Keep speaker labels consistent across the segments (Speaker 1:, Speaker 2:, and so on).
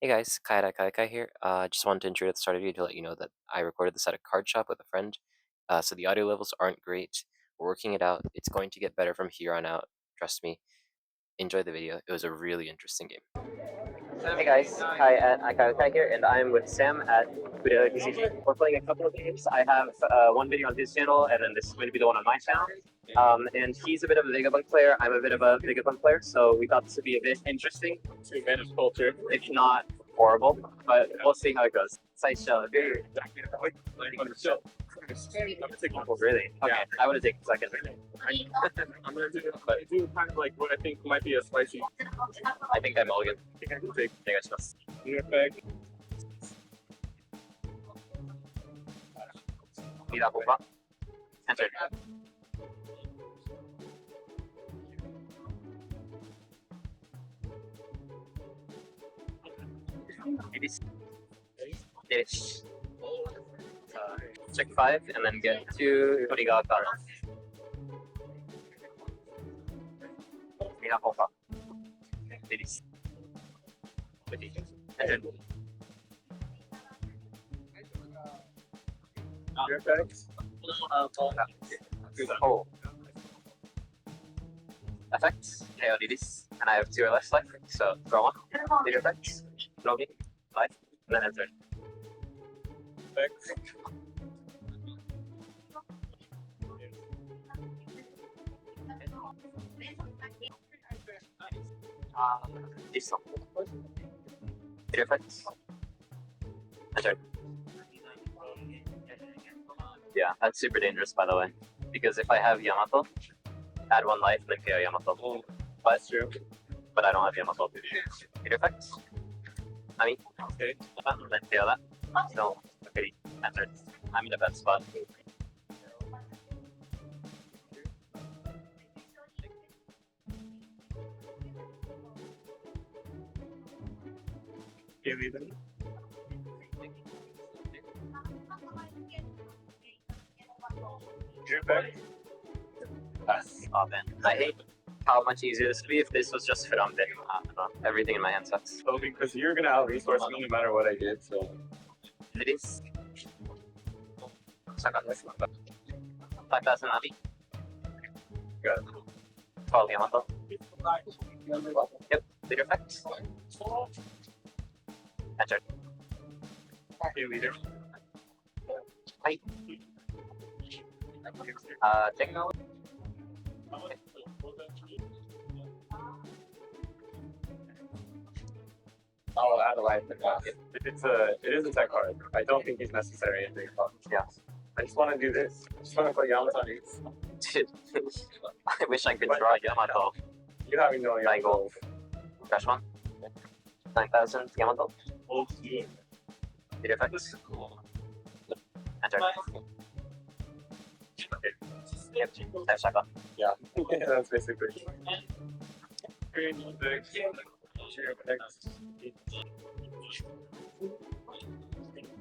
Speaker 1: Hey guys, kailakai here. Just wanted to intro at the start of the video to let you know that I recorded this at a card shop with a friend, so the audio levels aren't great. We're working it out. It's going to get better from here on out. Trust me. Enjoy the video. It was a really interesting game. Hey guys, Kai at iKailaKai here, and I'm with Sam at FudelioTCG. We're playing a couple of games. I have one video on his channel, and then this is going to be the one on my channel. And he's a bit of a Vegapunk player, I'm a bit of a Vegapunk player, so we thought this would be a bit interesting. To manage culture. If not horrible, but we'll see how it goes. Side show. Really? Okay, yeah. I would have taken second.
Speaker 2: I'm gonna do it, but I do kind of like what I think might be a spicy.
Speaker 1: I think I'm Mulligan.
Speaker 2: I think I can take
Speaker 1: I trust.
Speaker 2: new effect.
Speaker 1: Mira, bomba. Enter. Finish. Check 5 and then get 2 Fudigawakara. Mira, bomba. Finish. Enter.
Speaker 2: New effects.
Speaker 1: Oh. Effects. KO this. And I have 2 or less life, so draw 1. Leader effects. Draw me. Life. And then enter.
Speaker 2: Effects.
Speaker 1: This one. Leader effects. Enter. Yeah, that's super dangerous, by the way. Because if I have Yamato, add 1 life and then KO Yamato.
Speaker 2: That's true.
Speaker 1: But I don't have Yamato. Leader effects. I mean,
Speaker 2: Okay.
Speaker 1: then KO that. No, okay, enter. I'm in a bad spot.
Speaker 2: Give me them. New effect.
Speaker 1: Oh man, I hate how much easier this would be if this was just fit on bit. Everything in my hand sucks.
Speaker 2: Oh, because you're gonna out resource me no matter what I did, so.
Speaker 1: It is. Suck on this one. 5,000 Navi.
Speaker 2: Good.
Speaker 1: 12 Yamato. Yep, leader effect. Enter.
Speaker 2: Hey, leader.
Speaker 1: Hi. Check.
Speaker 2: I'll add a life to that. If it is a tech card. I don't think it's necessary in big funds.
Speaker 1: Yeah.
Speaker 2: I just want to do this. I just want to play Yamato needs.
Speaker 1: Dude, I wish I could draw Yamato.
Speaker 2: You having no Yamato.
Speaker 1: Crash 1. 9,000 Yamato. Leader effects. Enter. Yep, type shotgun.
Speaker 2: Yeah, that's basically.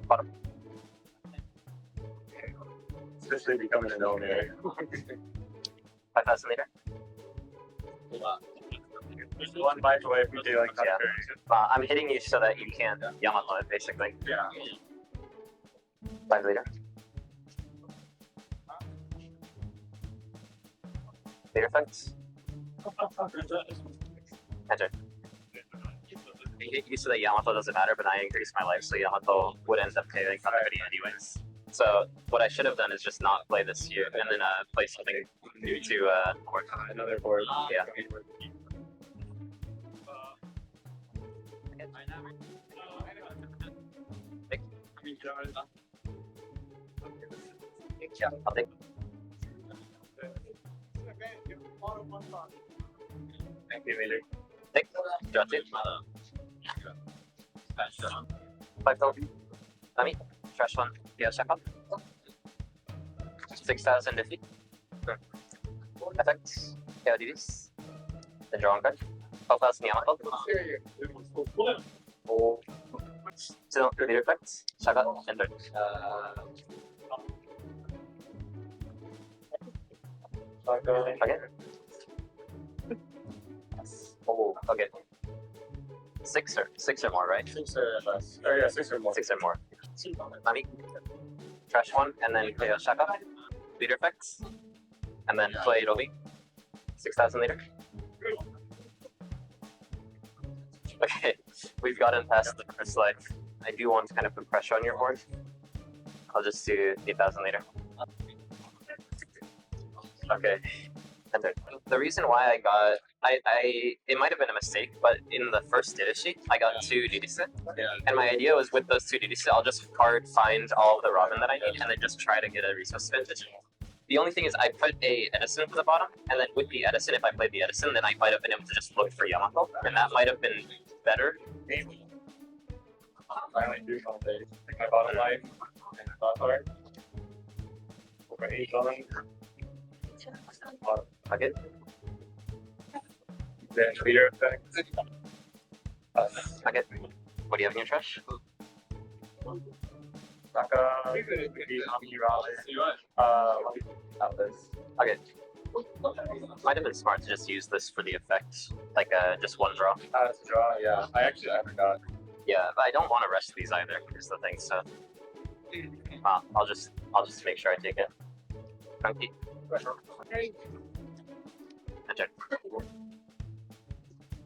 Speaker 1: Bottom.
Speaker 2: Especially becoming an owner.
Speaker 1: 5,000 leader.
Speaker 2: Just 1 bite away from dealing
Speaker 1: Yeah. I'm hitting you so that you can't Yamato it, basically.
Speaker 2: Yeah.
Speaker 1: 5 leader. Leader effects. Enter. I hit you so that Yamato doesn't matter, but I increase my life, so Yamato would end up KOing somebody anyways. So what I should have done is just not play this here, and then play something new to
Speaker 2: Another board.
Speaker 1: Yeah. I'll take.
Speaker 2: Thank you, leader.
Speaker 1: Take. Draw 2. 5,000. Nami. Trash 1. Yeah, shotgun. 6,000 defeat. Effects. KO this. Then draw 1 card. 12,000 Yamato. Oh. Still leader effects. Shotgun. Enter. Okay. Oh, okay. Six or more, right?
Speaker 2: 6 or less. Oh yeah, 6 or more.
Speaker 1: 6 or more. Nami, trash one, and then play Shaka, leader effects, and then play Robi, 6,000 leader. Okay, we've gotten past the first life. I do want to kind of put pressure on your board. I'll just do 8,000 leader. Okay. And the reason why I got it might have been a mistake, but in the first data sheet I got 2 DDC.
Speaker 2: Yeah.
Speaker 1: And my idea was with those 2 DDC I'll just find all of the Robin that I need and then just try to get a resource vintage. The only thing is I put a Edison for the bottom, and then with the Edison, if I played the Edison, then I might have been able to just look for Yamato, and that might have been better.
Speaker 2: Maybe. Finally do something. Take my bottom life and thought card. Over 8 on.
Speaker 1: Okay.
Speaker 2: Then leader effect.
Speaker 1: Okay. What do you have in your trash?
Speaker 2: Saka, Atlas.
Speaker 1: Okay. Might have been smart to just use this for the effect, like just one draw.
Speaker 2: That's a draw, yeah. I forgot.
Speaker 1: Yeah, but I don't want to rest these either, is the thing, so I'll just make sure I take it. Funky. Enter.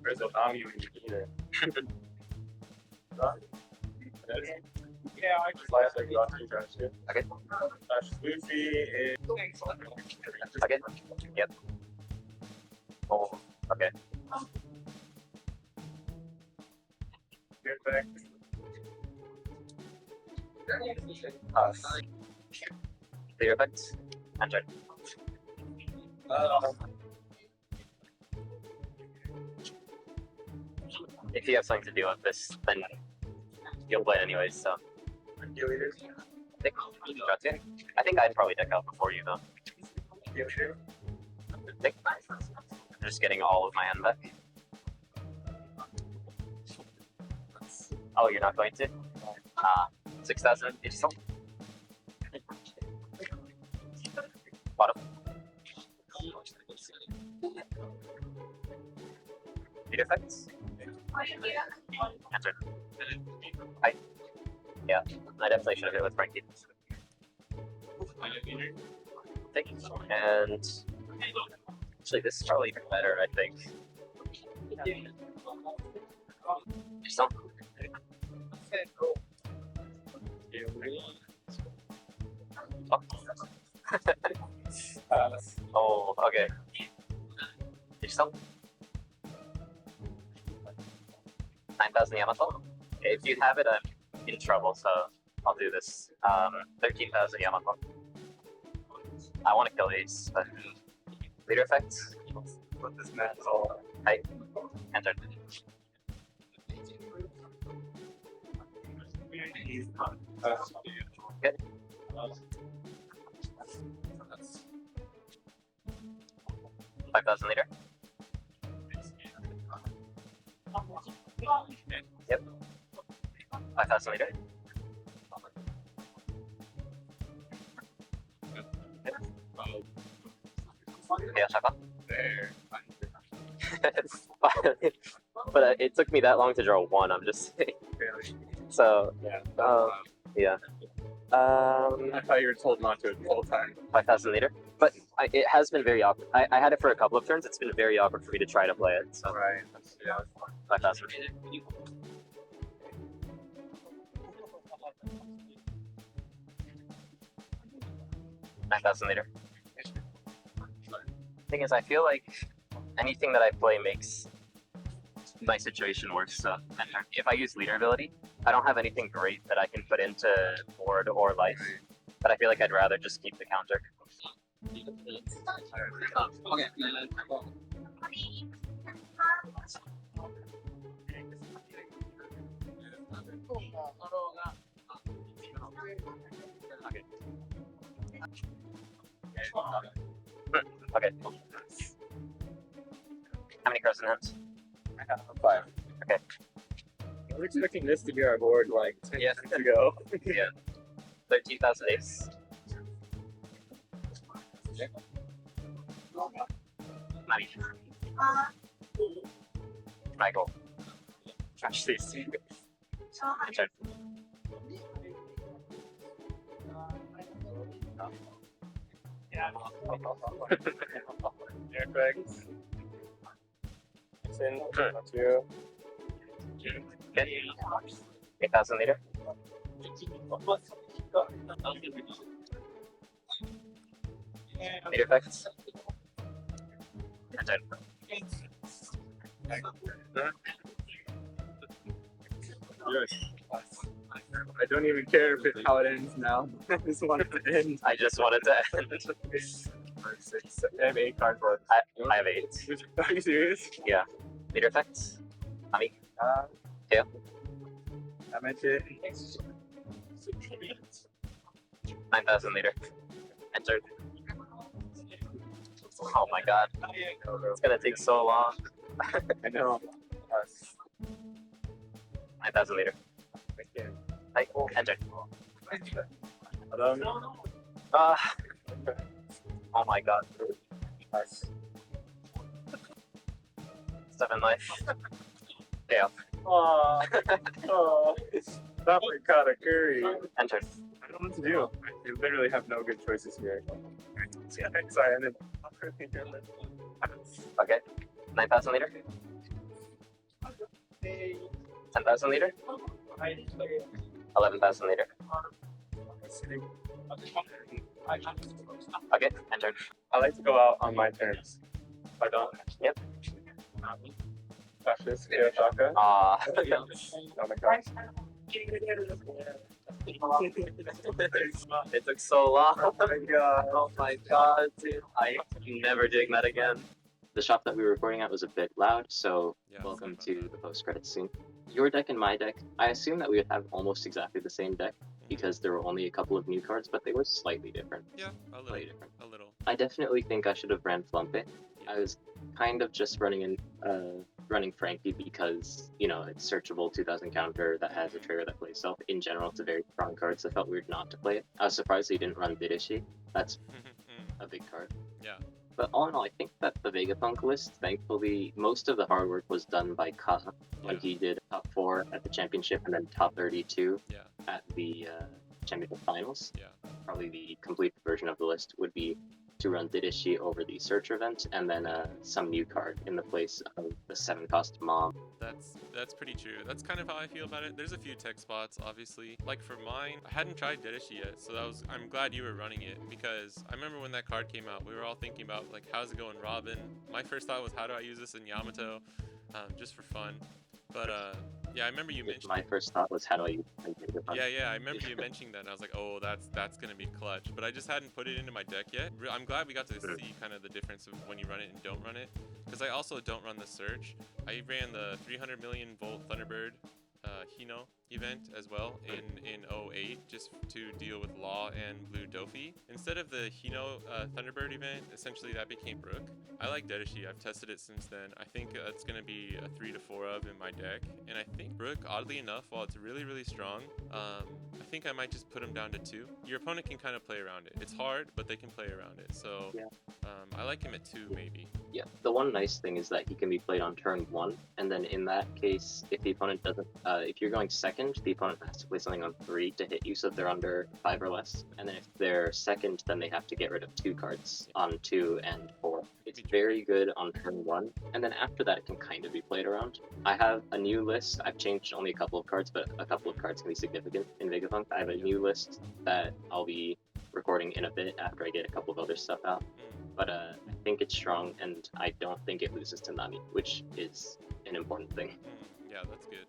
Speaker 2: Where's the Nami either? Yeah, I just last like got 2 trash here.
Speaker 1: Okay.
Speaker 2: Luffy is.
Speaker 1: Okay. Yep. Oh, okay.
Speaker 2: Good back.
Speaker 1: Clear effects. Enter. If you have something to do with this, then you'll play it anyways, so. I think I'd probably deck out before you, though. Just getting all of my hand back. Oh, you're not going to? 6,000. Bottom. Lead effects. Answer. Hi. Yeah, I definitely should have hit with Frankie. Take it. And actually, this is probably better, I think. Yourself. Oh, okay. Yourself. 9,000 Yamato. Okay, if you have it, I'm in trouble, so I'll do this. 13,000 Yamato. I want to kill Ace, but leader effects.
Speaker 2: What this map is all about.
Speaker 1: Hi. Enter. Good. 5,000 leader. Yep. 5,000 leader. Yeah, Shaka.
Speaker 2: There.
Speaker 1: But it took me that long to draw 1, I'm just saying. So,
Speaker 2: Yeah.
Speaker 1: yeah.
Speaker 2: I thought you were told not to the whole time.
Speaker 1: 5,000 leader. But it has been very awkward. I had it for a couple of turns. It's been very awkward for me to try to play it. So
Speaker 2: Right. Yeah.
Speaker 1: 5,000. 9,000 leader. Thing is, I feel like anything that I play makes my situation worse. So if I use leader ability, I don't have anything great that I can put into board or life. But I feel like I'd rather just keep the counter.
Speaker 3: Okay.
Speaker 1: Okay. How many cards in hand?
Speaker 2: I have 5.
Speaker 1: Okay.
Speaker 2: I was expecting this to be our board like 10
Speaker 1: Yeah.
Speaker 2: minutes ago.
Speaker 1: Yeah. 13,000 ace. Nani. Michael.
Speaker 2: Actually, see. Yeah. Perfect. It's in 2.
Speaker 1: Okay. 8,000 liter. Meter effects. Enter.
Speaker 2: I don't even care if how it ends now. I just want it to end.
Speaker 1: I just wanted to end.
Speaker 2: I have 8 cards left.
Speaker 1: I have 8.
Speaker 2: Are you serious?
Speaker 1: Yeah. Meter effects. Ami.
Speaker 2: I meant it.
Speaker 1: 9,000 liter. Entered. Oh my god. It's gonna take so long.
Speaker 2: I know.
Speaker 1: 9,000 liter. Hi. Entered. Oh my god. 7 life. Yeah.
Speaker 2: Oh, that one caught a curry.
Speaker 1: Entered.
Speaker 2: I don't know what to do. I literally have no good choices here. Sorry, I didn't.
Speaker 1: Okay. 9,000 liter. 10,000 liter. 11,000 liter. Okay. Entered.
Speaker 2: I like to go out on my terms. If I don't.
Speaker 1: Yep.
Speaker 2: That's this Kirishaka. Oh my god.
Speaker 1: It took so long.
Speaker 2: Oh my god.
Speaker 1: Oh my god, dude. I never doing that again. The shop that we were recording at was a bit loud, so welcome to the post-credits scene. Your deck and my deck, I assume that we would have almost exactly the same deck because there were only a couple of new cards, but they were slightly different.
Speaker 3: Yeah, a little.
Speaker 1: Slightly different.
Speaker 3: A little.
Speaker 1: I definitely think I should have ran Flumpe. I was kind of just running Frankie because, you know, it's searchable 2000 counter that has a trigger that plays self. In general, it's a very strong card, so it felt weird not to play it. I was surprised he didn't run Didishi. That's a big card.
Speaker 3: Yeah.
Speaker 1: But all in all, I think that the Vegapunk list, thankfully, most of the hard work was done by Ka when he did top 4 at the championship and then top 32 at the championship finals.
Speaker 3: Yeah.
Speaker 1: Probably the complete version of the list would be to run Didishi over the search event and then some new card in the place of the 7-cost mom.
Speaker 3: That's pretty true. That's kind of how I feel about it. There's a few tech spots, obviously. Like for mine, I hadn't tried Didishi yet, so I'm glad you were running it because I remember when that card came out, we were all thinking about like how's it going Robin. My first thought was how do I use this in Yamato, just for fun. But yeah, I remember you mentioned.
Speaker 1: My first thought was how do I use Vegapunk?
Speaker 3: Yeah, I remember you mentioning that, and I was like, oh, that's gonna be clutch. But I just hadn't put it into my deck yet. I'm glad we got to see kind of the difference of when you run it and don't run it, because I also don't run the search. I ran the 300 million volt Thunderbird Hino event as well in 08 just to deal with Law and Blue Dofi. Instead of the Hino Thunderbird event, essentially that became Brook. I like Didishi. I've tested it since then. I think it's going to be a 3 to 4 of in my deck. And I think Brook, oddly enough, while it's really, really strong, I think I might just put him down to 2. Your opponent can kind of play around it. It's hard, but they can play around it. So I like him at 2 maybe.
Speaker 1: Yeah, the one nice thing is that he can be played on turn 1, and then in that case, if the opponent doesn't, if you're going second, the opponent has to play something on 3 to hit you, so if they're under 5 or less. And then if they're second, then they have to get rid of 2 cards on 2 and 4. It's very good on turn 1, and then after that, it can kind of be played around. I have a new list. I've changed only a couple of cards, but a couple of cards can be significant in Vegapunk. I have a new list that I'll be recording in a bit after I get a couple of other stuff out. But I think it's strong, and I don't think it loses to Nami, which is an important thing.
Speaker 3: Yeah, that's good.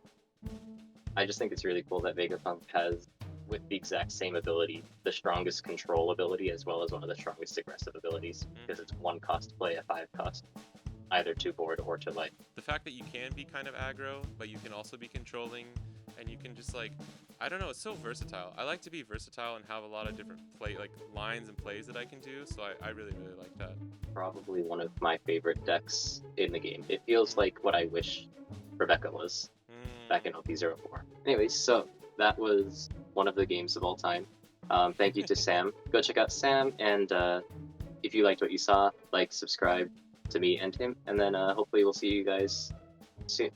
Speaker 1: I just think it's really cool that Vegapunk has, with the exact same ability, the strongest control ability as well as one of the strongest aggressive abilities, because it's 1 cost to play, a 5 cost, either to board or to life.
Speaker 3: The fact that you can be kind of aggro, but you can also be controlling, and you can just like, I don't know, it's so versatile. I like to be versatile and have a lot of different lines and plays that I can do, so I really, really like that.
Speaker 1: Probably one of my favorite decks in the game. It feels like what I wish Rebecca was back in OP04. Anyways, so that was one of the games of all time. Thank you to Sam. Go check out Sam, and if you liked what you saw, like, subscribe to me and him, and then hopefully we'll see you guys soon.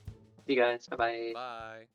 Speaker 2: See you guys. Bye bye.
Speaker 3: Bye.